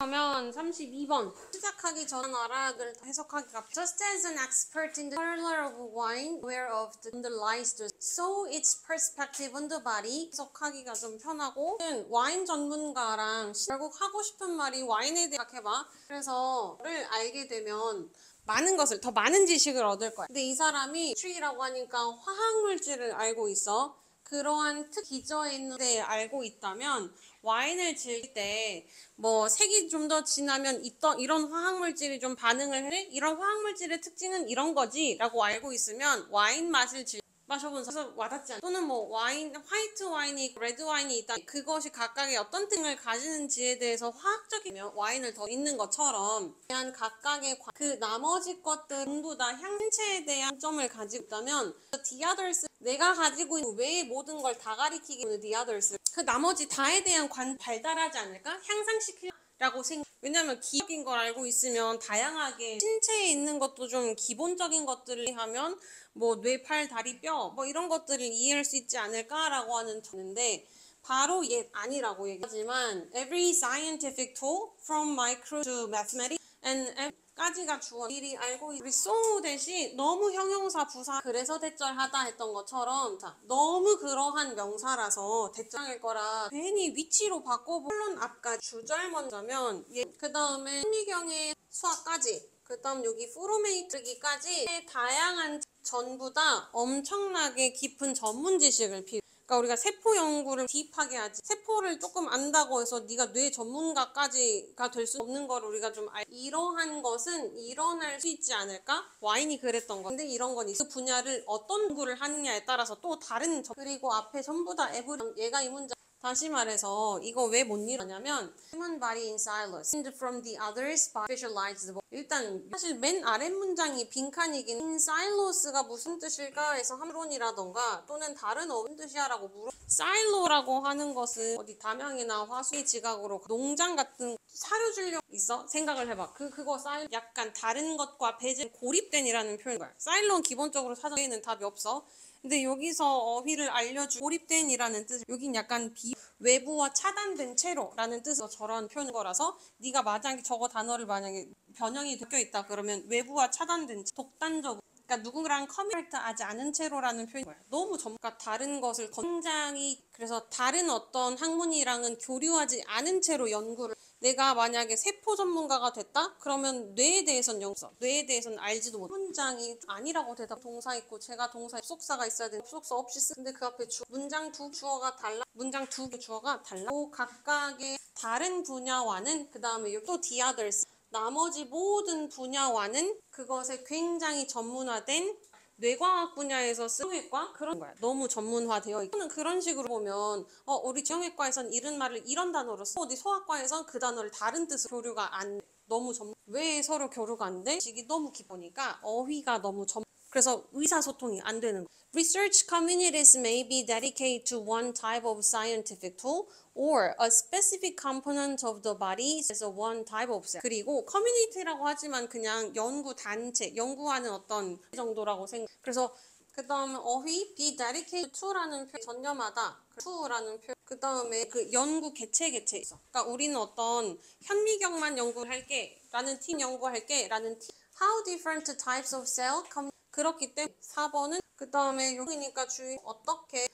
그러면 32번 시작하기 전 알아야 될 해석하기가 Just as an expert in the color of wine, aware of the underlies the so its perspective on the body 해석하기가 좀 편하고 와인 전문가랑 결국 하고 싶은 말이 와인에 대해 생각해봐. 그래서 를 알게 되면 많은 것을 더 많은 지식을 얻을 거야. 근데 이 사람이 tree라고 하니까 화학물질을 알고 있어. 그러한 기저에 있는데 알고 있다면 와인을 즐길 때 뭐 색이 좀 더 진하면 이런 화학물질이 좀 반응을 해? 이런 화학물질의 특징은 이런 거지 라고 알고 있으면 와인 맛을 마셔보면서 와닿지 않아. 또는 뭐 와인, 화이트 와인이 있고 레드 와인이 있다. 그것이 각각의 어떤 특징을 가지는지에 대해서 화학적인 와인을 더 있는 것처럼 대한 각각의 그 나머지 것들 전부 다 향체에 대한 점을 가지고 있다면 the others 내가 가지고 있는 외의 모든 걸 다 가리키기 때문에 the others 그 나머지 다에 대한 발달하지 않을까? 향상시키라고 왜냐면 기본적인 걸 알고 있으면 다양하게 신체에 있는 것도 좀 기본적인 것들을 하면 뭐 뇌, 팔, 다리, 뼈 뭐 이런 것들을 이해할 수 있지 않을까라고 하는 저는데 바로 아니라고 얘기하지만 every scientific tool from micro to mathematics and 까지가 주어 미리 알고 우리 so 대시 너무 형용사 부사 그래서 대절하다 했던 것처럼 자 너무 그러한 명사라서 대절일 거라 괜히 위치로 바꿔보 물론 앞까지 주절 먼저면 그 다음에 현미경의 수학까지 그 다음 여기 프로메이트기까지 다양한 전부 다 엄청나게 깊은 전문 지식을 그러니까 우리가 세포 연구를 딥하게 하지 세포를 조금 안다고 해서 네가 뇌 전문가까지가 될 수 없는 걸 우리가 좀 이러한 것은 일어날 수 있지 않을까? 와인이 그랬던 거 근데 이런 건 그 분야를 어떤 연구를 하느냐에 따라서 또 다른 그리고 앞에 전부 다 얘가 이 문장 다시 말해서 이거 왜 못 이루냐면 human body in silos and from the others by specialized 일단 사실 맨 아랫 문장이 빈칸이긴 in silos가 무슨 뜻일까 해서 함론이라던가 또는 다른 어떤 뜻이야라고 사일로라고 하는 것은 어디 담양이나 화수의 지각으로 농장 같은 사료 주려고 있어? 생각을 해봐. 그거 사일로 약간 다른 것과 배제 고립된이라는 표현인 거야. 사일로는 기본적으로 사전에는 답이 없어. 근데 여기서 어휘를 알려주 고립된이라는 뜻 여긴 약간 외부와 차단된 채로라는 뜻으로 저런 표현 거라서 네가 만약에 저거 단어를 만약에 변형이 되어 있다 그러면 외부와 차단된 독단적 그러니까 누군가랑 커뮤니케이트하지 않은 채로라는 표현인 거야. 너무 그러니까 다른 것을 굉장히 그래서 다른 어떤 학문이랑은 교류하지 않은 채로 연구를 내가 만약에 세포 전문가가 됐다? 그러면 뇌에 대해서는 뇌에 대해서는 알지도 못. 문장이 아니라고 대답 동사 있고 제가 동사 접속사가 있어야 되는데 접속사 없이 근데 그 앞에 문장 두 주어가 달라. 문장 두 개 주어가 달라. 각각의 다른 분야와는 그 다음에 또 the others 나머지 모든 분야와는 그것에 굉장히 전문화된 뇌과학 분야에서 지정외과 그런 거야. 너무 전문화되어 있고 그런 식으로 보면 우리 지정외과에선 이런 말을 이런 단어로 써. 어디 소아과에선 그 단어를 다른 뜻으로 교류가 안 돼. 너무 왜 서로 교류가 안 돼? 지식이 너무 깊으니까 어휘가 너무 그래서 의사소통이 안 되는 거야. Research communities may be dedicated to one type of scientific tool or a specific component of the body as a one type of cell. 그리고 커뮤니티라고 하지만 그냥 연구 단체, 연구하는 어떤 정도라고 생각. 그래서 그 다음에 어휘 be dedicated to라는 표현 전념하다 to라는 표현 그 다음에 그 연구 개체 있어. 그러니까 우리는 어떤 현미경만 연구를 할게 라는 팀 연구할게 라는 팀 How different types of cell 그렇기 때문에 4번은 그 다음에 여기니까 주의 어떻게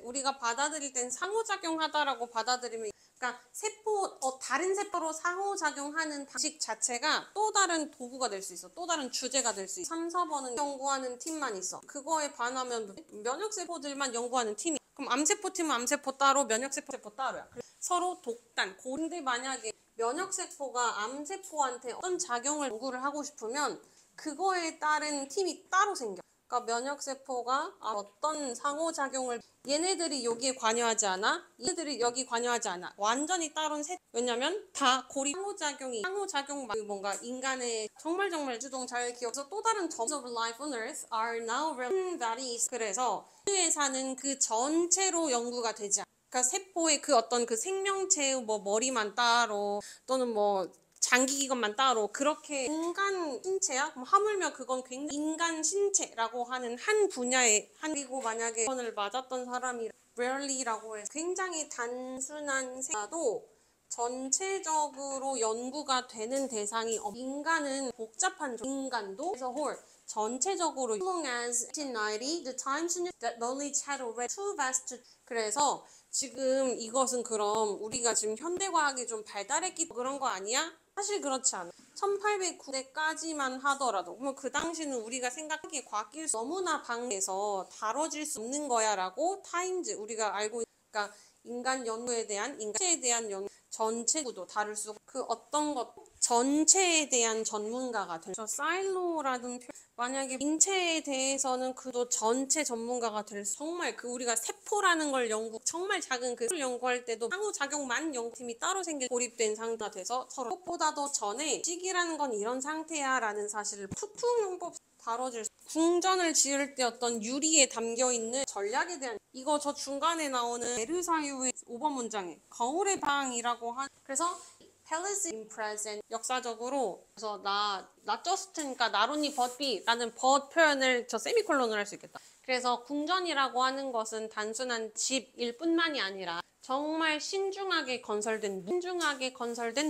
우리가 받아들일 땐 상호작용하다라고 받아들이면 그러니까 다른 세포로 상호작용하는 방식 자체가 또 다른 도구가 될 수 있어. 또 다른 주제가 될 수 있어. 3, 4번은 연구하는 팀만 있어. 그거에 반하면 면역세포들만 연구하는 팀이 그럼 암세포 팀은 암세포 따로 면역세포 따로야. 서로 독단. 근데 만약에 면역세포가 암세포한테 어떤 작용을 연구를 하고 싶으면 그거에 따른 팀이 따로 생겨. 그러니까 면역세포가 어떤 상호작용을 얘네들이 여기에 관여하지 않아? 얘네들이 여기 관여하지 않아. 완전히 따로 왜냐면 다 상호작용 뭔가 인간의 정말 주동 잘 기억해서 또 다른 Terms of life on earth are now bodies 그래서 우주에 사는 그 전체로 연구가 되지 않아. 그러니까 세포의 그 어떤 그 생명체의 뭐 머리만 따로 또는 뭐 장기기관만 따로 그렇게 인간 신체야? 그럼 하물며 그건 굉장히 인간 신체라고 하는 한 분야의 그리고 만약에 병원을 맞았던 사람이 rarely라고 해서 굉장히 단순한 생각도 전체적으로 연구가 되는 대상이 인간은 복잡한 인간도 as a whole 전체적으로 as long as 1890 the times that knowledge had already too vast to 그래서 지금 이것은 그럼 우리가 지금 현대과학이 좀 발달했기 그런 거 아니야? 사실 그렇지 않아. 1809年까지만 하더라도 그 당시는 우리가 생각하기에 과학기술 너무나 방대해서 다뤄질 수 없는 거야 라고 타임즈 우리가 알고 그러니까 인간 연구에 대한 인간체에 대한 연구 전체 구도 다룰 수 그 어떤 것 전체에 대한 전문가가 될 수 사일로라는 만약에 인체에 대해서는 그도 전체 전문가가 될 수 정말 그 우리가 세포라는 걸 연구 정말 작은 그 연구할 때도 상호작용만 연구팀이 따로 고립된 상태가 돼서 서로 그것보다도 전에 식이라는 건 이런 상태야 라는 사실을 투투용법 다뤄질 수 궁전을 지을 때 어떤 유리에 담겨있는 전략에 대한 이거 저 중간에 나오는 베르사유의 5번 문장에 거울의 방이라고 한 그래서 Palace in present 역사적으로 그래서 나 저스트니까 나론니 벗비라는 벗 표현을 저 세미콜론을 할 수 있겠다. 그래서 궁전이라고 하는 것은 단순한 집일 뿐만이 아니라 정말 신중하게 건설된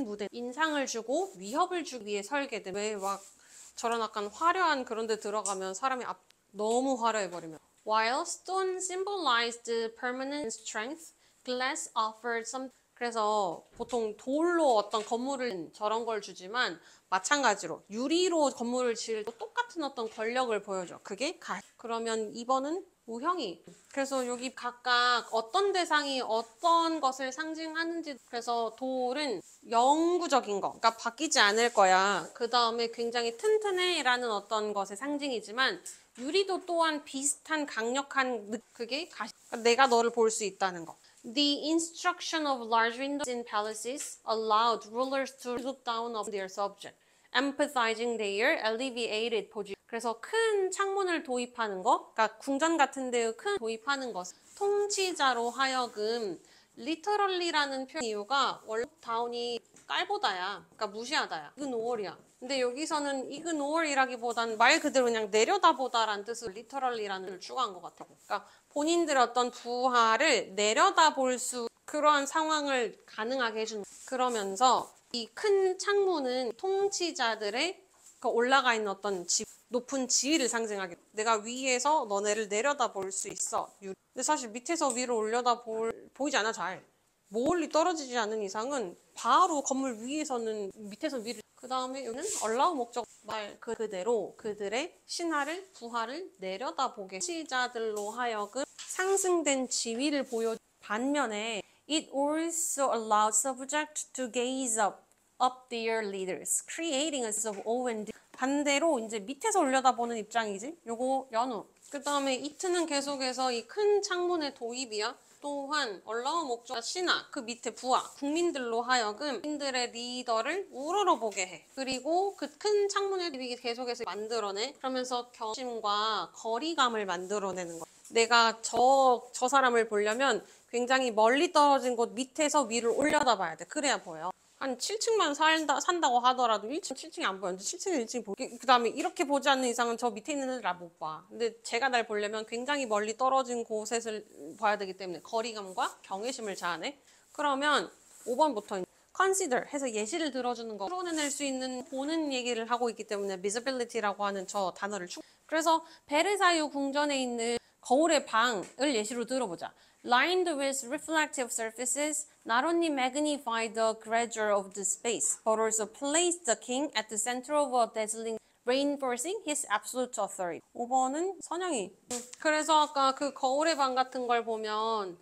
무대 인상을 주고 위협을 주기 위해 설계된 왜 막 저런 약간 화려한 그런 데 들어가면 사람이 너무 화려해버리면 While stone symbolized permanent strength, glass offered some 그래서 보통 돌로 어떤 건물을 저런 걸 주지만 마찬가지로 유리로 건물을 지을 때 똑같은 어떤 권력을 보여줘. 그게 그러면 2번은 우형이. 그래서 여기 각각 어떤 대상이 어떤 것을 상징하는지 그래서 돌은 영구적인 거. 그러니까 바뀌지 않을 거야. 그 다음에 굉장히 튼튼해 라는 어떤 것의 상징이지만 유리도 또한 비슷한 강력한 그게 내가 너를 볼 수 있다는 거. The instruction of large windows in palaces allowed rulers to look down on their subject, emphasizing their elevated position. 그래서 큰 창문을 도입하는 거, 그러니까 궁전 같은 데의 큰 도입하는 것, 통치자로 하여금 literally라는 표현 이유가 원래 다운이 깔보다야, 그러니까 무시하다야, 이그노얼이야. 근데 여기서는 이그노얼이라기보다는 말 그대로 그냥 내려다보다라는 뜻으로 literally라는 뜻을 추가한 것 같아요. 그러니까 본인들의 어떤 부하를 내려다볼 수 그러한 상황을 가능하게 해주는 그러면서 이 큰 창문은 통치자들의 올라가 있는 어떤 높은 지위를 상징하게 내가 위에서 너네를 내려다볼 수 있어. 근데 사실 밑에서 위로 보이지 않아 잘. 멀리 떨어지지 않은 이상은 바로 건물 위에서는 밑에서 위를 그 다음에 여기는 allow 목적 말 그대로 그들의 신하를 부하를 내려다보게 통치자들로 하여금 상승된 지위를 보여 반면에 it also allowed subjects to gaze up their leaders, creating a sense of awe and 반대로 이제 밑에서 올려다보는 입장이지. 요거 연우. 그 다음에 it는 계속해서 이 큰 창문의 도입이야. 또한 allow 목적 신하 그 밑에 부하 국민들로 하여금 국민들의 리더를 우러러보게 해. 그리고 그 큰 창문의 도입이 계속해서 만들어내. 그러면서 경심과 거리감을 만들어내는 거야. 내가 저 사람을 보려면 굉장히 멀리 떨어진 곳 밑에서 위를 올려다봐야 돼. 그래야 보여. 한 7층만 산다고 하더라도 1층, 7층이 안 보여. 7층에 1층이 보여. 그 다음에 이렇게 보지 않는 이상은 저 밑에 있는 애들 못 봐. 근데 제가 날 보려면 굉장히 멀리 떨어진 곳을 봐야 되기 때문에 거리감과 경외심을 자아내. 그러면 5번부터 consider 해서 예시를 들어주는 거 풀어낼 수 있는 보는 얘기를 하고 있기 때문에 visibility라고 하는 저 단어를 그래서 베르사유 궁전에 있는 거울의 방을 예시로 들어보자. Lined with reflective surfaces, not only magnify the grandeur of the space, but also place the king at the center of a dazzling, reinforcing his absolute authority. 5번은 선영이. 그래서 아까 그 거울의 방 같은 걸 보면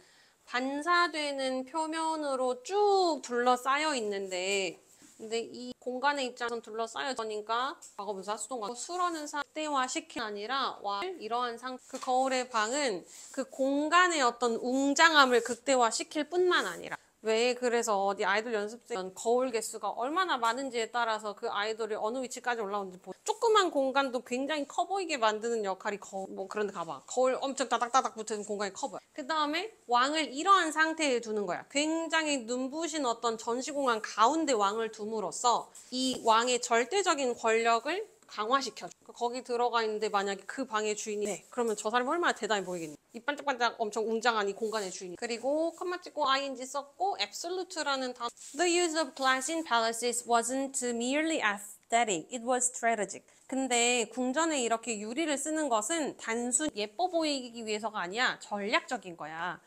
반사되는 표면으로 쭉 둘러싸여 있는데 근데 이 공간의 입장에선 둘러싸여지니까 과거분사 수동과 수로는 극대화시킨 아니라 이러한 그 거울의 방은 그 공간의 어떤 웅장함을 극대화시킬 뿐만 아니라 왜 그래서 어디 아이돌 연습생 거울 개수가 얼마나 많은지에 따라서 그 아이돌이 어느 위치까지 올라오는지 조그만 공간도 굉장히 커 보이게 만드는 역할이 뭐 그런 데 가봐. 거울 엄청 따닥따닥 붙은 공간이 커 보여. 그 다음에 왕을 이러한 상태에 두는 거야. 굉장히 눈부신 어떤 전시공간 가운데 왕을 둠으로써 이 왕의 절대적인 권력을 강화시켜줘. 거기 들어가 있는데 만약에 그 방의 주인이 그러면 저 사람이 얼마나 대단해 보이겠니? 이 반짝반짝 엄청 웅장한 이 공간의 주인. 그리고 컴마 찍고 ing 썼고 absolute라는 단어. The use of glass in palaces wasn't merely aesthetic, it was strategic. 근데 궁전에 이렇게 유리를 쓰는 것은 단순 예뻐 보이기 위해서가 아니야. 전략적인 거야.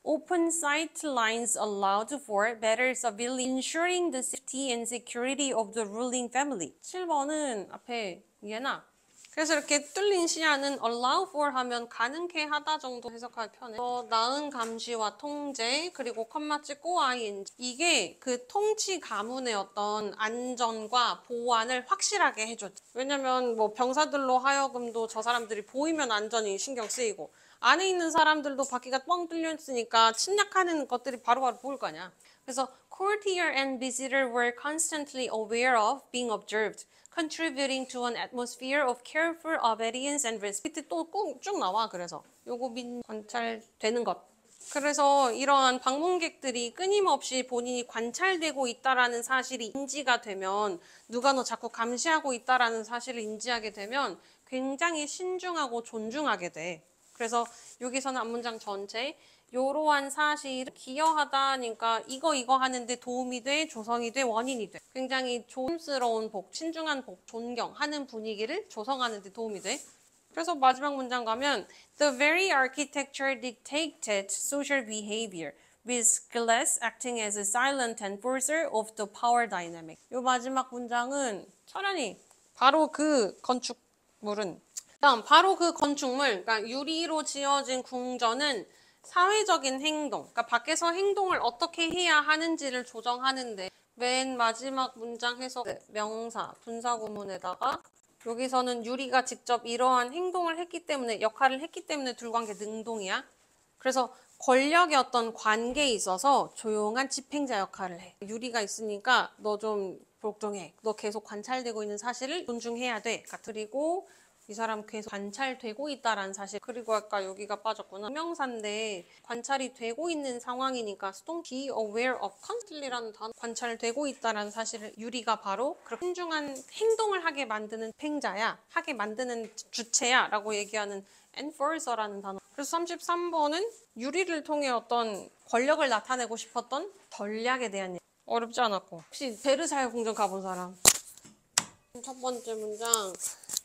Open sight lines allowed for better surveillance, ensuring the safety and security of the ruling family. 7번은 앞에 얘나. 그래서 이렇게 뚫린 시야는 allow for 하면 가능케 하다 정도 해석하기 편해. 나은 감시와 통제, 그리고 컴마 찍고 ing. 이게 그 통치 가문의 어떤 안전과 보안을 확실하게 해줬지. 왜냐면 뭐 병사들로 하여금도 저 사람들이 보이면 안전이 신경 쓰이고 안에 있는 사람들도 바퀴가 뻥 뚫려 있으니까 침략하는 것들이 바로바로 보일 거 아니야. 그래서 courtier and visitor were constantly aware of being observed, contributing to an atmosphere of careful obedience and respect. 밑에 또 쭉 나와. 그래서 요거 관찰되는 것. 그래서 이러한 방문객들이 끊임없이 본인이 관찰되고 있다라는 사실이 인지가 되면, 누가 너 자꾸 감시하고 있다라는 사실을 인지하게 되면 굉장히 신중하고 존중하게 돼. 그래서 여기서는 앞문장 전체 이러한 사실을 기여하다니까 이거 하는데 도움이 돼, 조성이 돼, 원인이 돼. 굉장히 조심스러운 복, 신중한 복, 존경하는 분위기를 조성하는 데 도움이 돼. 그래서 마지막 문장 가면 The very architecture dictated social behavior, with glass acting as a silent enforcer of the power dynamic. 이 마지막 문장은 차라리 바로 그 건축물은 다음, 바로 그 건축물, 그러니까 유리로 지어진 궁전은 사회적인 행동, 그러니까 밖에서 행동을 어떻게 해야 하는지를 조정하는데, 맨 마지막 문장 해석 명사, 분사구문에다가 여기서는 유리가 직접 이러한 행동을 했기 때문에, 역할을 했기 때문에 둘관계 능동이야. 그래서 권력의 어떤 관계에 있어서 조용한 집행자 역할을 해. 유리가 있으니까 너 좀 복종해. 너 계속 관찰되고 있는 사실을 존중해야 돼. 그리고 이 사람 계속 관찰되고 있다라는 사실. 그리고 아까 여기가 빠졌구나. 명사인데 관찰이 되고 있는 상황이니까 don't be aware of constantly라는 단어. 관찰되고 있다라는 사실을 유리가 바로 그렇게 신중한 행동을 하게 만드는 행자야. 하게 만드는 주체야 라고 얘기하는 enforcer라는 단어. 그래서 33번은 유리를 통해 어떤 권력을 나타내고 싶었던 전략에 대한 얘기. 어렵지 않았고. 혹시 베르사유 궁전 가본 사람? 첫 번째 문장.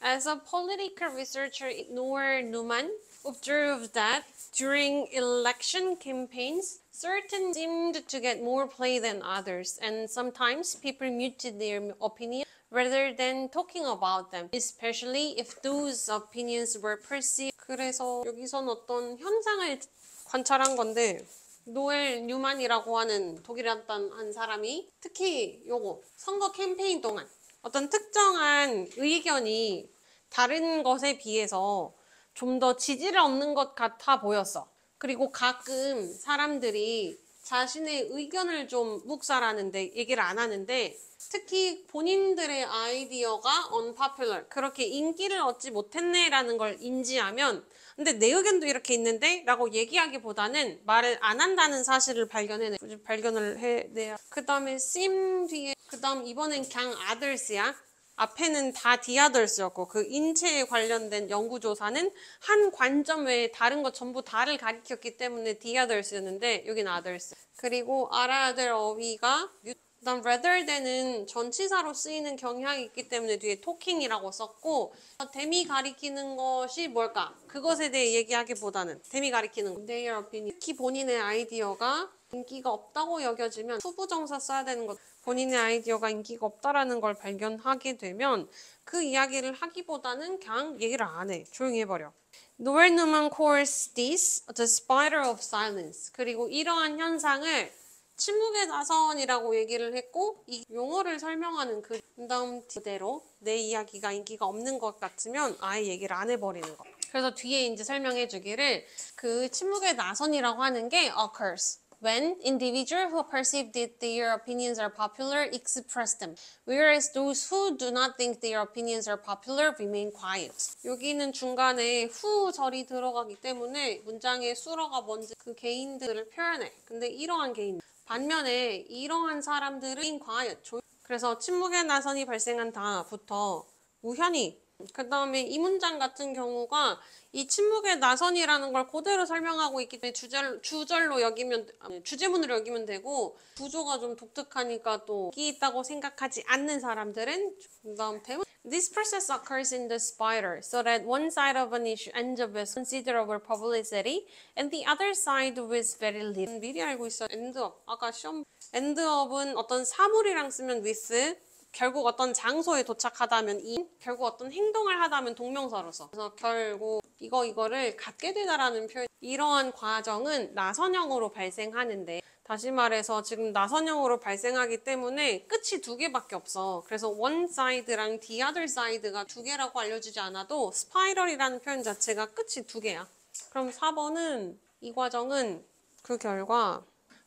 As a political researcher, Noor Numan observed that during election campaigns, certain seemed to get more play than others, and sometimes people muted their opinion rather than talking about them, especially if those opinions were perceived. 그래서 여기선 어떤 현상을 관찰한 건데, 노엘 뉴만이라고 하는 독일에 왔던 한 사람이 특히 요거 선거 캠페인 동안 어떤 특정한 의견이 다른 것에 비해서 좀 더 지지를 얻는 것 같아 보였어. 그리고 가끔 사람들이 자신의 의견을 좀 묵살하는데 얘기를 안 하는데, 특히 본인들의 아이디어가 unpopular, 그렇게 인기를 얻지 못했네라는 걸 인지하면 근데 내 의견도 이렇게 있는데? 라고 얘기하기보다는 말을 안 한다는 사실을 발견을 해내야. 그 다음에 seem 뒤에 그 다음 이번엔 그냥 others야. 앞에는 다 the others였고 그 인체에 관련된 연구조사는 한 관점 외에 다른 거 전부 다를 가리켰기 때문에 the others였는데 여기는 others. 그리고 알아야 될 어휘가 그다음 rather than은 전치사로 쓰이는 경향이 있기 때문에 뒤에 talking이라고 썼고, 댐이 가리키는 것이 뭘까? 그것에 대해 얘기하기보다는 댐이 가리키는 their opinion. 특히 본인의 아이디어가 인기가 없다고 여겨지면 후부정사 써야 되는 것. 본인의 아이디어가 인기가 없다라는 걸 발견하게 되면 그 이야기를 하기보다는 그냥 얘기를 안 해. 조용히 해버려. Noor Numan calls this the spiral of silence. 그리고 이러한 현상을 침묵의 나선이라고 얘기를 했고, 이 용어를 설명하는 그 다음 그대로 내 이야기가 인기가 없는 것 같으면 아예 얘기를 안 해버리는 거. 그래서 뒤에 이제 설명해 주기를 그 침묵의 나선이라고 하는 게 occurs when individuals who perceive that their opinions are popular express them, whereas those who do not think their opinions are popular remain quiet. 여기는 중간에 who절이 들어가기 때문에 문장의 수어가 뭔지 그 개인들을 표현해. 근데 이러한 개인 반면에 이러한 사람들은 quiet. 그래서 침묵의 나선이 발생한 다음부터 우연히 그 다음에 이 문장 같은 경우가 이 침묵의 나선이라는 걸 그대로 설명하고 있기 때문에 주절로 여기면, 주제문으로 여기면 되고, 구조가 좀 독특하니까 또 여기 있다고 생각하지 않는 사람들은 그 다음 대문. This process occurs in the spider, so that one side of an issue ends up with considerable publicity, and the other side with very little. 미리 알고 있어. end up. 아까 시험 end up은 어떤 사물이랑 쓰면 with, 결국 어떤 장소에 도착하다면 in, 결국 어떤 행동을 하다면 동명사로서. 그래서 결국 이거를 갖게 되다라는 표현. 이러한 과정은 나선형으로 발생하는데, 다시 말해서 지금 나선형으로 발생하기 때문에 끝이 두 개밖에 없어. 그래서 one side랑 the other side가 두 개라고 알려주지 않아도 spiral이라는 표현 자체가 끝이 두 개야. 그럼 4번은 이 과정은 그 결과.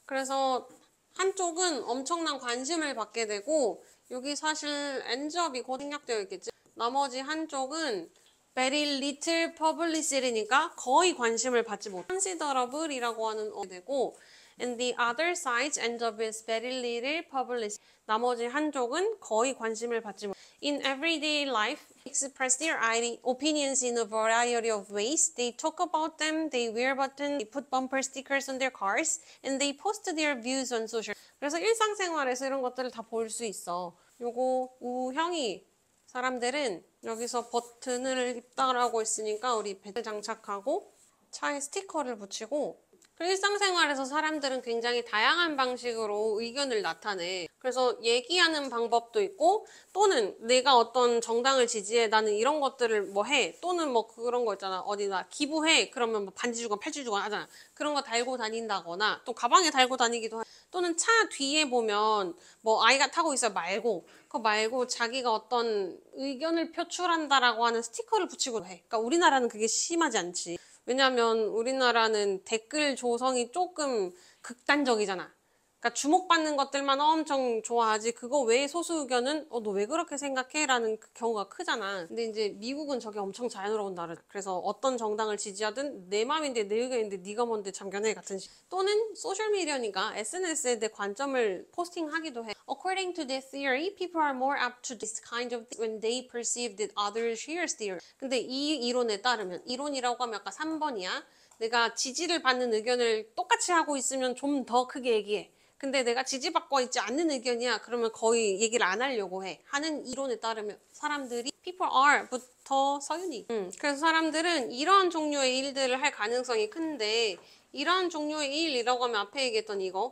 그래서 한쪽은 엄청난 관심을 받게 되고, 여기 사실 end up이 곧 생략되어 있겠지. 나머지 한쪽은 very little publicity니까 거의 관심을 받지 못. considerable이라고 하는 되고, and the other side end up with very little publicity. 나머지 한쪽은 거의 관심을 받지 못. In everyday life, express their opinions in a variety of ways. They talk about them, they wear buttons, they put bumper stickers on their cars, and they post their views on social. 그래서 일상생활에서 이런 것들을 다 볼 수 있어. 요거 우형이 사람들은 여기서 버튼을 입다라고 했으니까 우리 배를 장착하고 차에 스티커를 붙이고, 일상생활에서 사람들은 굉장히 다양한 방식으로 의견을 나타내. 그래서 얘기하는 방법도 있고, 또는 내가 어떤 정당을 지지해, 나는 이런 것들을 뭐 해, 또는 뭐 그런 거 있잖아, 어디나 기부해, 그러면 뭐 반지 주건 팔찌 주건 하잖아. 그런 거 달고 다닌다거나, 또 가방에 달고 다니기도 하고, 또는 차 뒤에 보면 뭐 아이가 타고 있어 말고, 그거 말고 자기가 어떤 의견을 표출한다라고 하는 스티커를 붙이고 해. 그러니까 우리나라는 그게 심하지 않지. 왜냐면 우리나라는 댓글 조성이 조금 극단적이잖아. 그러니까 주목받는 것들만 엄청 좋아하지, 그거 외에 소수 의견은 너 왜 그렇게 생각해? 라는 그 경우가 크잖아. 근데 이제 미국은 저게 엄청 자연스러운 나라다. 그래서 어떤 정당을 지지하든 내 맘인데 내 의견인데 네가 뭔데 참견해 같은 식. 또는 소셜미디어니까 SNS에 대해 관점을 포스팅하기도 해. According to this theory, people are more apt to this kind of thing when they perceive that others share theory. 근데 이 이론에 따르면, 이론이라고 하면 아까 3번이야. 내가 지지를 받는 의견을 똑같이 하고 있으면 좀 더 크게 얘기해. 근데 내가 지지받고 있지 않는 의견이야. 그러면 거의 얘기를 안 하려고 해. 하는 이론에 따르면 사람들이 people are 부터 서윤이. 그래서 사람들은 이러한 종류의 일들을 할 가능성이 큰데, 이러한 종류의 일이라고 하면 앞에 얘기했던 이거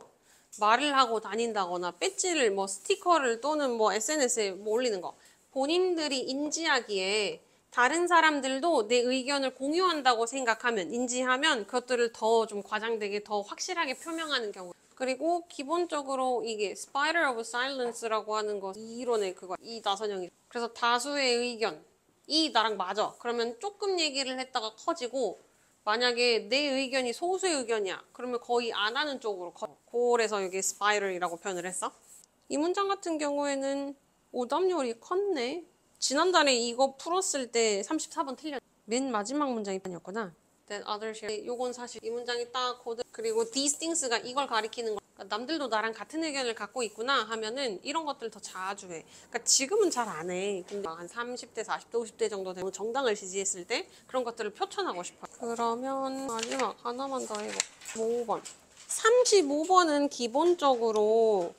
말을 하고 다닌다거나 배지를 뭐 스티커를 또는 뭐 SNS에 뭐 올리는 거, 본인들이 인지하기에 다른 사람들도 내 의견을 공유한다고 생각하면, 인지하면 그것들을 더 좀 과장되게 더 확실하게 표명하는 경우. 그리고 기본적으로 이게 spiral of silence라고 하는 거, 이 이론의 그거, 이 나선형이. 그래서 다수의 의견, 이 나랑 맞아. 그러면 조금 얘기를 했다가 커지고, 만약에 내 의견이 소수의 의견이야. 그러면 거의 안 하는 쪽으로 그래서 여기 spiral이라고 표현을 했어. 이 문장 같은 경우에는 오답률이 컸네. 지난달에 이거 풀었을 때 34번 틀렸. 맨 마지막 문장이 편이었구나. That others share. 요건 사실 이 문장이 딱 코드. 그리고 these things가 이걸 가리키는 거. 그러니까 남들도 나랑 같은 의견을 갖고 있구나 하면은 이런 것들 더 자주 해. 그러니까 지금은 잘 안 해. 근데 한 30대, 40대, 50대 정도 되면 정당을 지지했을 때 그런 것들을 표현하고 싶어. 그러면 마지막 하나만 더 해봐. 35번. 35번은 기본적으로,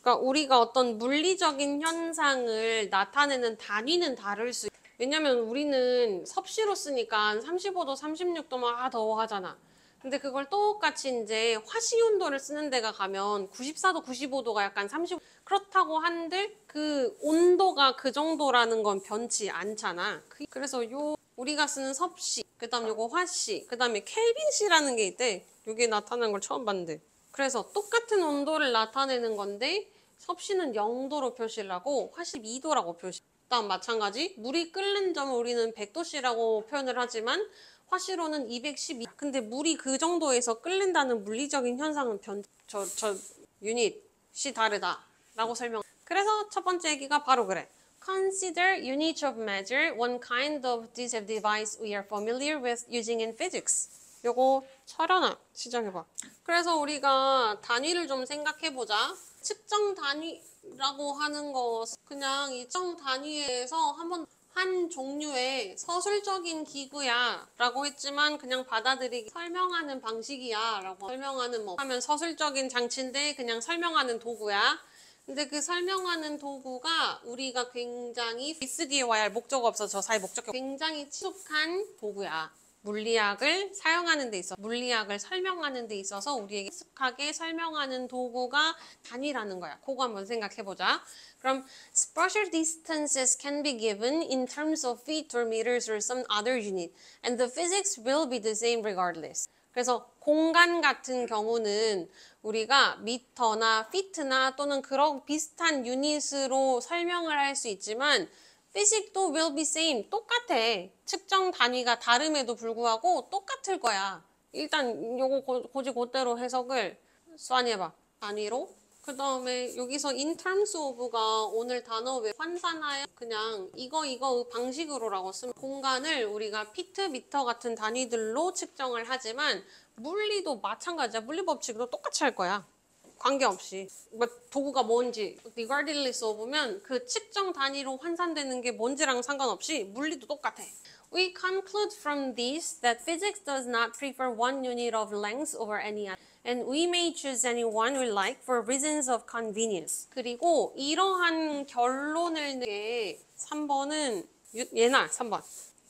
그러니까 우리가 어떤 물리적인 현상을 나타내는 단위는 다를 수 있어요. 왜냐면 우리는 섭씨로 쓰니까 35도, 36도만 더워 하잖아. 근데 그걸 똑같이 이제 화씨 온도를 쓰는 데가 가면 94도, 95도가 약간 35, 그렇다고 한들 그 온도가 그 정도라는 건 변치 않잖아. 그래서 우리가 쓰는 섭씨, 그 다음 요거 화씨, 그 다음에 켈빈씨라는 게 있대. 요게 나타나는 걸 처음 봤는데. 그래서 똑같은 온도를 나타내는 건데 섭씨는 0도로 표시를 하고 화씨 2도라고 표시. 다음 마찬가지 물이 끓는 점을 우리는 100도씨라고 표현을 하지만 화씨로는 212. 근데 물이 그 정도에서 끓는다는 물리적인 현상은 유닛이 다르다라고 설명. 그래서 첫 번째 얘기가 바로 그래. Consider units of measure, one kind of this device we are familiar with using in physics. 요거 철현아 시작해봐. 그래서 우리가 단위를 좀 생각해보자. 측정 단위라고 하는 거, 그냥 이 측정 단위에서 한번 한 종류의 서술적인 기구야 라고 했지만 그냥 받아들이기 설명하는 방식이야 라고 설명하는 뭐 하면 서술적인 장치인데 그냥 설명하는 도구야. 근데 그 설명하는 도구가 우리가 굉장히 S 뒤에 와야 할 목적 없어 저 사이 목적 굉장히 친숙한 도구야. 물리학을 사용하는 데 있어 물리학을 설명하는 데 있어서 우리에게 익숙하게 설명하는 도구가 단위라는 거야. 그거 한번 생각해보자. 그럼 spatial distances can be given in terms of feet or meters or some other unit and the physics will be the same regardless. 그래서 공간 같은 경우는 우리가 미터나 피트나 또는 그런 비슷한 유닛으로 설명을 할 수 있지만 피식도 will be same. 똑같아. 측정 단위가 다름에도 불구하고 똑같을 거야. 일단 요거 고지 그대로 해석을 수환이 해봐. 단위로. 그 다음에 여기서 in terms of가 오늘 단어 왜 환산하여 그냥 이거 방식으로라고 쓰면 공간을 우리가 피트, 미터 같은 단위들로 측정을 하지만 물리도 마찬가지야. 물리 법칙도 똑같이 할 거야. 관계없이 뭐 도구가 뭔지 regardless of면 그 측정 단위로 환산되는 게 뭔지랑 상관없이 물리도 똑같아. We conclude from this that physics does not prefer one unit of length over any other, and we may choose any one we like for reasons of convenience. 그리고 이러한 결론을 내게 3번은 얘나 3번.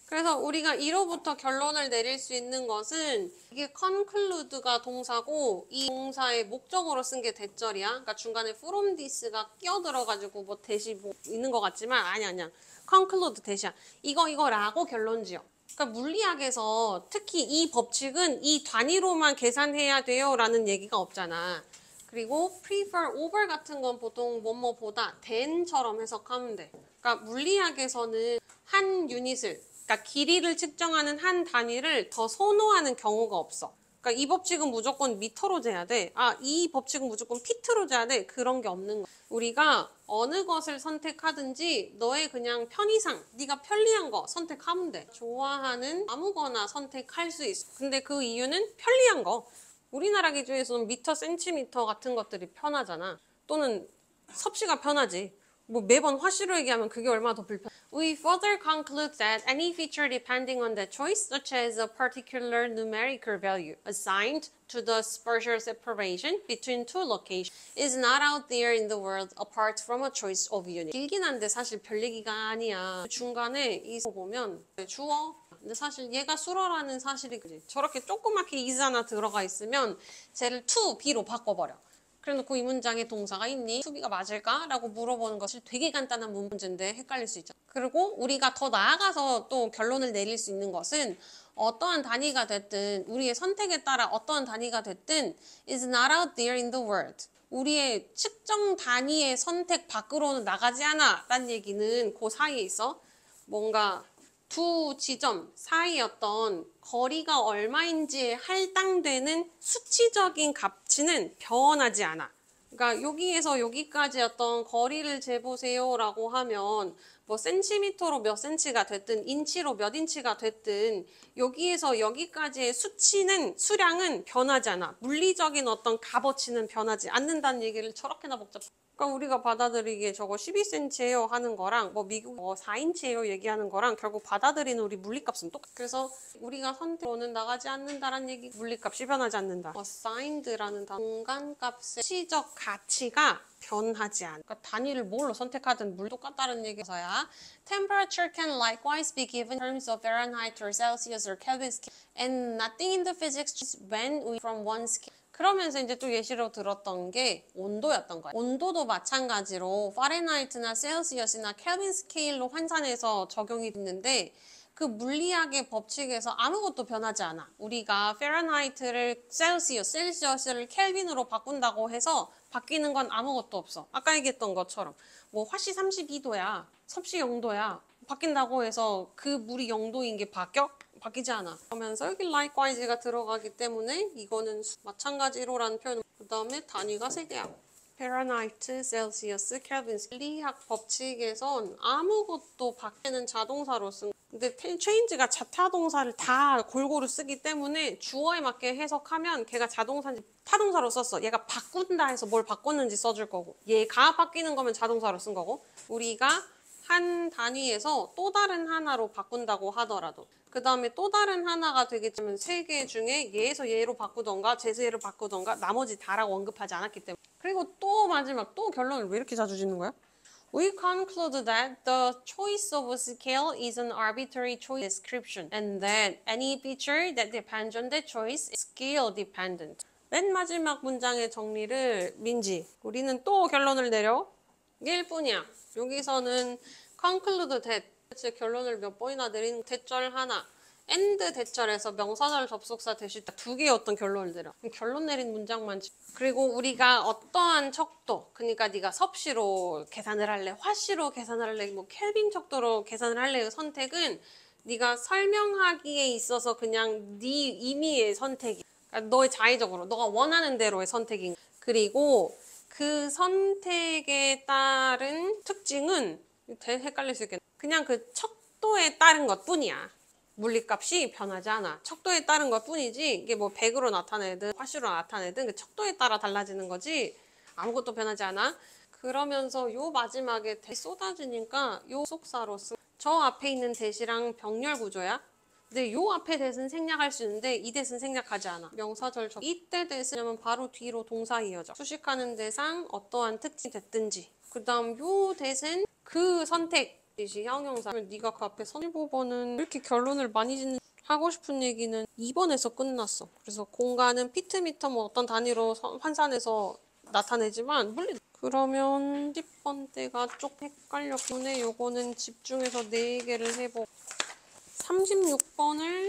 그래서 우리가 이로부터 결론을 내릴 수 있는 것은 이게 conclude가 동사고 이 동사의 목적으로 쓴 게 대절이야. 그러니까 중간에 from this가 끼어들어가지고 뭐 대시 뭐 있는 것 같지만 아니야. conclude 대시야. 이거라고 결론 지어. 그러니까 물리학에서 특히 이 법칙은 이 단위로만 계산해야 돼요 라는 얘기가 없잖아. 그리고 prefer over 같은 건 보통 뭐뭐보다 than처럼 해석하면 돼. 그러니까 물리학에서는 한 유닛을 그러니까 길이를 측정하는 한 단위를 더 선호하는 경우가 없어. 그러니까 이 법칙은 무조건 미터로 재야 돼. 이 법칙은 무조건 피트로 재야 돼. 그런 게 없는 거야. 우리가 어느 것을 선택하든지 너의 그냥 편의상 네가 편리한 거 선택하면 돼. 좋아하는 아무거나 선택할 수 있어. 근데 그 이유는 편리한 거. 우리나라 기준에서는 미터, 센티미터 같은 것들이 편하잖아. 또는 섭씨가 편하지. 뭐 매번 화씨로 얘기하면 그게 얼마나 더 불편. We further conclude that any feature depending on the choice, such as a particular numerical value assigned to the spatial separation between two locations, is not out there in the world apart from a choice of unit. 길긴 한데 사실 별 얘기가 아니야. 중간에 이 보면 주어. 근데 사실 얘가 수어라는 사실이 그지. 저렇게 조그맣게 is 하나 들어가 있으면 쟤를 to, be로 바꿔버려. 그래놓고 이 문장에 동사가 있니? to be가 맞을까? 라고 물어보는 것이 되게 간단한 문제인데 헷갈릴 수 있죠. 그리고 우리가 더 나아가서 또 결론을 내릴 수 있는 것은 어떠한 단위가 됐든 우리의 선택에 따라 어떠한 단위가 됐든 is not out there in the world. 우리의 측정 단위의 선택 밖으로는 나가지 않아 라는 얘기는 그 사이에 있어. 뭔가 두 지점 사이 어떤 거리가 얼마인지에 할당되는 수치적인 값치는 변하지 않아. 그러니까 여기에서 여기까지 어떤 거리를 재보세요 라고 하면 뭐 센티미터로 몇 센치가 됐든 인치로 몇 인치가 됐든 여기에서 여기까지의 수량은 변하지 않아. 물리적인 어떤 값어치는 변하지 않는다는 얘기를 저렇게나 복잡해. 그러니까 우리가 받아들이기에 저거 12cm예요 하는 거랑 뭐 미국 4인치예요 얘기하는 거랑 결국 받아들이는 우리 물리값은 똑같아. 그래서 우리가 선택으로는 나가지 않는다라는 얘기, 물리값이 변하지 않는다. assigned라는 공간값의 시적 가치가 변하지 않아. 그러니까 단위를 뭘로 선택하든 물 똑같다는 얘기에서야. Temperature can likewise be given in terms of Fahrenheit or Celsius or Kelvin scale, and nothing in the physics when we from one scale. 그러면서 이제 또 예시로 들었던 게 온도였던 거야. 온도도 마찬가지로 파렌하이트나 셀시어스나 켈빈 스케일로 환산해서 적용이 됐는데 그 물리학의 법칙에서 아무것도 변하지 않아. 우리가 파렌하이트를 셀시어스를 켈빈으로 바꾼다고 해서 바뀌는 건 아무것도 없어. 아까 얘기했던 것처럼 뭐 화씨 32도야, 섭씨 0도야. 바뀐다고 해서 그 물이 0도인 게 바뀌지 않아. 그러면서 여기 likewise가 들어가기 때문에 이거는 마찬가지로라는 표현. 그 다음에 단위가 3개야. Fahrenheit, Celsius, Kelvin. 물리학 법칙에선 아무것도 바뀌는 자동사로 쓴. 근데 change가 자타동사를 다 골고루 쓰기 때문에 주어에 맞게 해석하면 걔가 자동사인지 타동사로 썼어. 얘가 바꾼다 해서 뭘 바꿨는지 써줄 거고 얘가 바뀌는 거면 자동사로 쓴 거고 우리가 한 단위에서 또 다른 하나로 바꾼다고 하더라도 그 다음에 또 다른 하나가 되겠지만 세 개 중에 얘에서 얘로 바꾸던가 쟤에서 얘로 바꾸던가 나머지 다라고 언급하지 않았기 때문에. 그리고 또 마지막 또 결론을 왜 이렇게 자주 짓는 거야? We conclude that the choice of a scale is an arbitrary choice description and that any feature that depends on that choice is scale dependent. 맨 마지막 문장의 정리를 민지, 우리는 또 결론을 내려? 일 뿐이야. 여기서는 conclude that 결론을 몇 번이나 내린 대절 하나 and 대절에서 명사절 접속사 대신 두 개의 어떤 결론을 내려. 결론 내린 문장만. 그리고 우리가 어떠한 척도, 그러니까 네가 섭씨로 계산을 할래, 화씨로 계산을 할래, 뭐 켈빈 척도로 계산을 할래의 선택은 네가 설명하기에 있어서 그냥 네 임의의 선택이. 그러니까 너의 자의적으로 너가 원하는 대로의 선택인. 그리고 그 선택에 따른 특징은 되게 헷갈릴 수 있겠네. 그냥 그 척도에 따른 것 뿐이야. 물리값이 변하지 않아. 척도에 따른 것 뿐이지 이게 뭐 100으로 나타내든 화씨로 나타내든 그 척도에 따라 달라지는 거지 아무것도 변하지 않아. 그러면서 요 마지막에 대 쏟아지니까 요 속사로 저 앞에 있는 대시랑 병렬 구조야. 근데 요 앞에 대신 생략할 수 있는데 이 대신 생략하지 않아. 명사절적. 이때 대신하면 바로 뒤로 동사 이어져. 수식하는 대상 어떠한 특징이 됐든지. 그 다음 요 대신 그 선택. 형용사. 네가 그 앞에 15번은 이렇게 결론을 많이 짓는 하고 싶은 얘기는 2번에서 끝났어. 그래서 공간은 피트미터 뭐 어떤 단위로 환산해서 나타내지만 물리. 그러면 10번 때가 좀 헷갈렸기 때문에 요거는 집중해서 4개를 해보고 36번을